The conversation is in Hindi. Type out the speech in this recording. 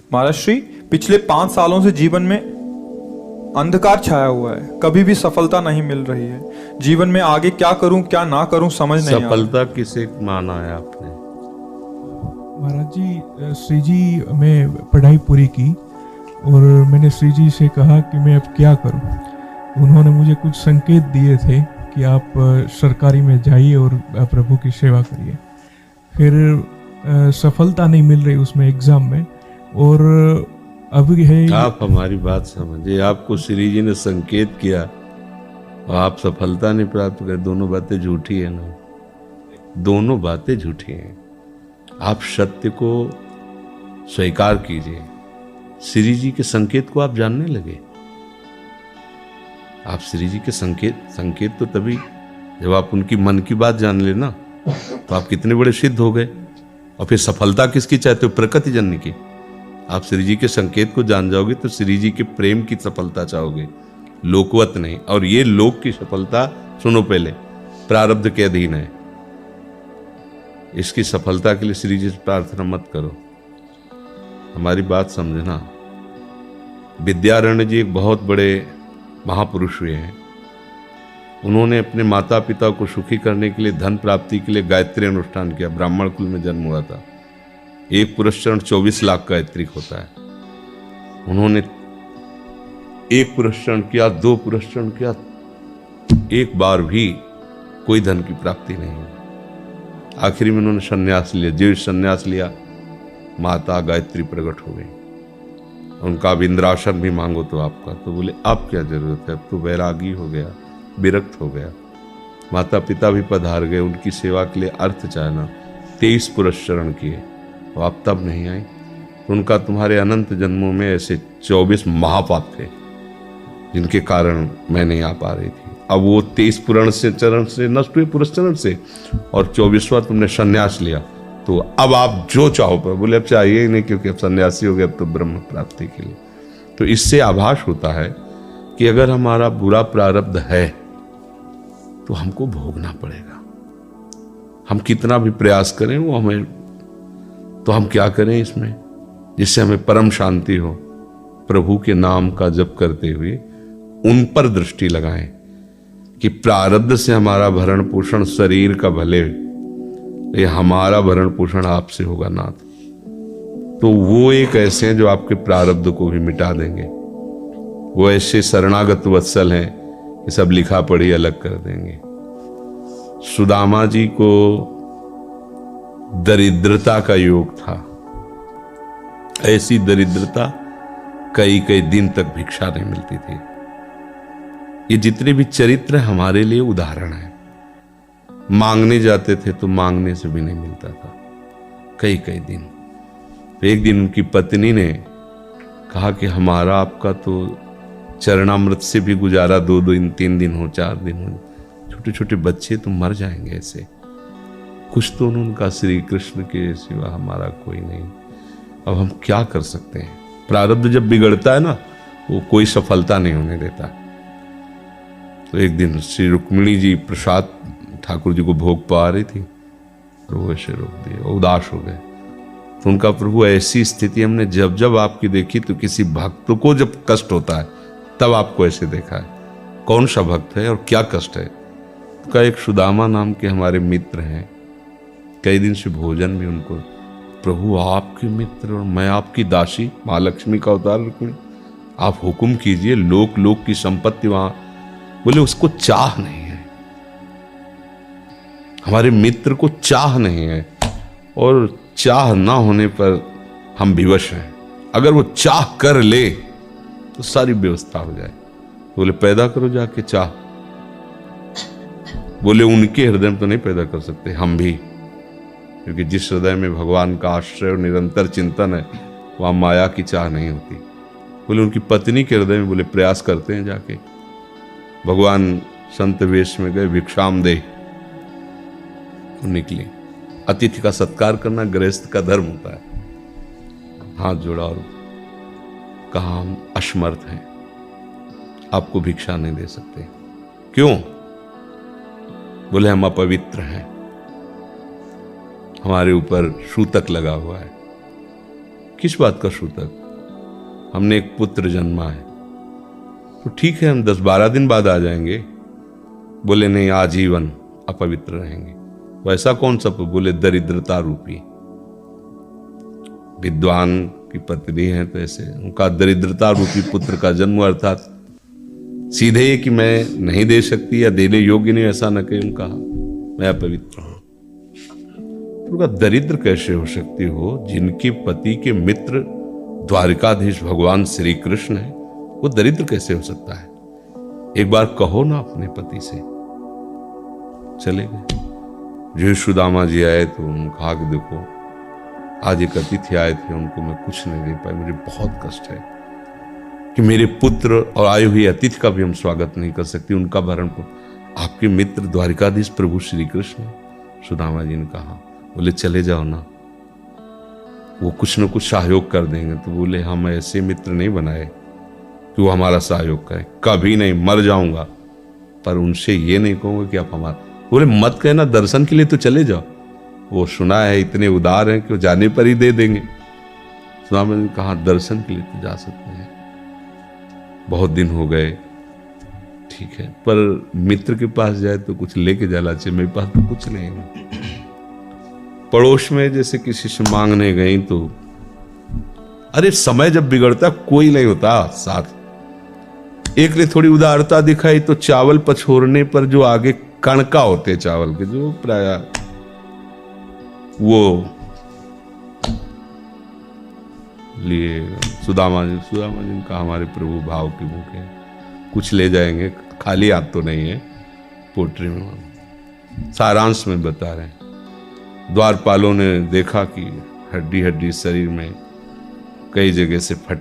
महाराज श्री, पिछले 5 सालों से जीवन में अंधकार छाया हुआ है, कभी भी सफलता नहीं मिल रही है। जीवन में आगे क्या करूं क्या ना करूं समझ नहीं आ रहा। सफलता किसे माना है आपने? महाराज जी, श्री जी मैं पढ़ाई पूरी की और मैंने श्री जी से कहा कि मैं अब क्या करूं। उन्होंने मुझे कुछ संकेत दिए थे कि आप सरकारी में जाइए और प्रभु की सेवा करिए। फिर सफलता नहीं मिल रही उसमें एग्ज़ाम में, और अभी है। आप हमारी बात समझिए, आपको श्री जी ने संकेत किया और आप सफलता नहीं प्राप्त कर, दोनों बातें झूठी है ना, दोनों बातें झूठी हैं। आप सत्य को स्वीकार कीजिए। श्री जी के संकेत को आप जानने लगे। आप श्री जी के संकेत तो तभी जब आप उनकी मन की बात जान लेना, तो आप कितने बड़े सिद्ध हो गए। और फिर सफलता किसकी चाहते हो? प्रकृति जन्य की। आप श्री जी के संकेत को जान जाओगे तो श्री जी के प्रेम की सफलता चाहोगे, लोकवत नहीं। और ये लोक की सफलता, सुनो पहले, प्रारब्ध के अधीन है। इसकी सफलता के लिए श्री जी से प्रार्थना मत करो। हमारी बात समझना। विद्यारण्य जी एक बहुत बड़े महापुरुष हुए हैं। उन्होंने अपने माता पिता को सुखी करने के लिए, धन प्राप्ति के लिए गायत्री अनुष्ठान किया। ब्राह्मण कुल में जन्म हुआ था। एक पुरस्चरण 24 लाख गायत्री होता है। उन्होंने एक पुरस्चरण किया, 2 पुरस्चरण किया, एक बार भी कोई धन की प्राप्ति नहीं हुई। आखिरी में उन्होंने संन्यास लिया। जीव संन्यास लिया, माता गायत्री प्रकट हो गई। उनका अब इंद्रासन भी मांगो तो आपका, तो बोले अब क्या जरूरत है, अब तो वैरागी हो गया, विरक्त हो गया। माता पिता भी पधार गए उनकी सेवा के लिए, अर्थ चाहना। 23 पुरस्चरण किए और आप तब नहीं आई, तो उनका तुम्हारे अनंत जन्मों में ऐसे 24 महापाप थे जिनके कारण मैं नहीं आ पा रही थी। अब वो 23 चरण से नष्ट हुए, पुरस्चरण से, और 24वां तुमने संन्यास लिया, तो अब आप जो चाहो पर। बोले अब चाहिए ही नहीं, क्योंकि अब सन्यासी हो गए, अब तो ब्रह्म प्राप्ति के लिए। तो इससे आभास होता है कि अगर हमारा बुरा प्रारब्ध है तो हमको भोगना पड़ेगा। हम कितना भी प्रयास करें वो हमें, तो हम क्या करें इसमें जिससे हमें परम शांति हो? प्रभु के नाम का जप करते हुए उन पर दृष्टि लगाएं कि प्रारब्ध से हमारा भरण पोषण शरीर का भले, ये हमारा भरण पोषण आपसे होगा नाथ। तो वो एक ऐसे हैं जो आपके प्रारब्ध को भी मिटा देंगे। वो ऐसे शरणागत वत्सल हैं कि सब लिखा पढ़ी अलग कर देंगे। सुदामा जी को दरिद्रता का योग था। ऐसी दरिद्रता, कई कई दिन तक भिक्षा नहीं मिलती थी। ये जितने भी चरित्र हमारे लिए उदाहरण है। मांगने जाते थे तो मांगने से भी नहीं मिलता था, कई कई दिन। तो एक दिन उनकी पत्नी ने कहा कि हमारा आपका तो चरणामृत से भी गुजारा 2 दिन 3 दिन हो, 4 दिन हो, छोटे छोटे बच्चे तो मर जाएंगे ऐसे। कुछ तो उन्होंने कहा, श्री कृष्ण के सिवा हमारा कोई नहीं, अब हम क्या कर सकते हैं? प्रारब्ध जब बिगड़ता है ना, वो कोई सफलता नहीं होने देता। तो एक दिन श्री रुक्मिणी जी प्रसाद ठाकुर जी को भोग पा रही थी, तो वो ऐसे रोक दिए, उदास हो गए। तो उनका, प्रभु ऐसी स्थिति हमने जब जब आपकी देखी, तो किसी भक्त को जब कष्ट होता है तब आपको ऐसे देखा है। कौन सा भक्त है और क्या कष्ट है? तो का एक सुदामा नाम के हमारे मित्र हैं, कई दिन से भोजन भी उनको। प्रभु आपके मित्र और मैं आपकी दासी, महालक्ष्मी का अवतार रुक्मिणी, आप हुक्म कीजिए, लोक लोक की संपत्ति वहां। बोले उसको चाह नहीं है, हमारे मित्र को चाह नहीं है, और चाह ना होने पर हम विवश हैं। अगर वो चाह कर ले तो सारी व्यवस्था हो जाए। बोले पैदा करो जाके चाह। बोले उनके हृदय में तो नहीं पैदा कर सकते, हम भी, क्योंकि जिस हृदय में भगवान का आश्रय और निरंतर चिंतन है, वहां माया की चाह नहीं होती। बोले उनकी पत्नी के हृदय में, बोले प्रयास करते हैं जाके। भगवान संत वेश में गए, भिक्षाम दे, निकली। अतिथि का सत्कार करना गृहस्थ का धर्म होता है। हाथ जोड़ा और कहा, हम असमर्थ हैं, आपको भिक्षा नहीं दे सकते। क्यों? बोले हम अपवित्र हैं, हमारे ऊपर सूतक लगा हुआ है। किस बात का सूतक? हमने एक पुत्र जन्मा है, तो ठीक है हम 10-12 दिन बाद आ जाएंगे। बोले नहीं, आजीवन अपवित्र रहेंगे। वैसा कौन सा? बोले दरिद्रता रूपी। विद्वान की पत्नी है तो ऐसे उनका दरिद्रता रूपी पुत्र का जन्म, अर्थात सीधे ये कि मैं नहीं दे सकती या देने योग्य नहीं, ऐसा न कहे। उनका मैं अपवित्र हूं। उनका दरिद्र कैसे हो सकती हो? जिनके पति के मित्र द्वारिकाधीश भगवान श्री कृष्ण है, वो दरिद्र कैसे हो सकता है? एक बार कहो ना अपने पति से। चले गए। जो सुदामा जी आए तो उन्होंने कहा कि देखो आज एक अतिथि आए थे, उनको मैं कुछ नहीं दे पाई, मुझे बहुत कष्ट है कि मेरे पुत्र और आए हुए अतिथि का भी हम स्वागत नहीं कर सकते, उनका भरण को आपके मित्र द्वारिकाधीश प्रभु श्री कृष्ण। सुदामा जी ने कहा, बोले चले जाओ ना, वो कुछ न कुछ सहयोग कर देंगे। तो बोले हम ऐसे मित्र नहीं बनाए कि वो हमारा सहयोग करे, कभी नहीं, मर जाऊंगा पर उनसे ये नहीं कहूंगा कि आप हमारा। बोले मत कहना, दर्शन के लिए तो चले जाओ, वो सुना है इतने उदार हैं कि वो जाने पर ही दे देंगे। सुदामा ने कहा दर्शन के लिए तो जा सकते हैं, बहुत दिन हो गए, ठीक है, पर मित्र के पास जाए तो कुछ लेके जाना चाहिए, मेरे पास तो कुछ नहीं है। पड़ोस में जैसे किसी से मांगने गई तो अरे समय जब बिगड़ता कोई नहीं होता साथ। एक ने थोड़ी उदारता दिखाई तो चावल पछोरने पर जो आगे कणका होते चावल के, जो प्राय वो लिए सुदामा जी ने कहा हमारे प्रभु भाव के भूखे, कुछ ले जाएंगे, खाली हाथ तो नहीं है। पोट्री में सारांश में बता रहे हैं। द्वारपालों ने देखा कि हड्डी हड्डी शरीर में कई जगह से फटे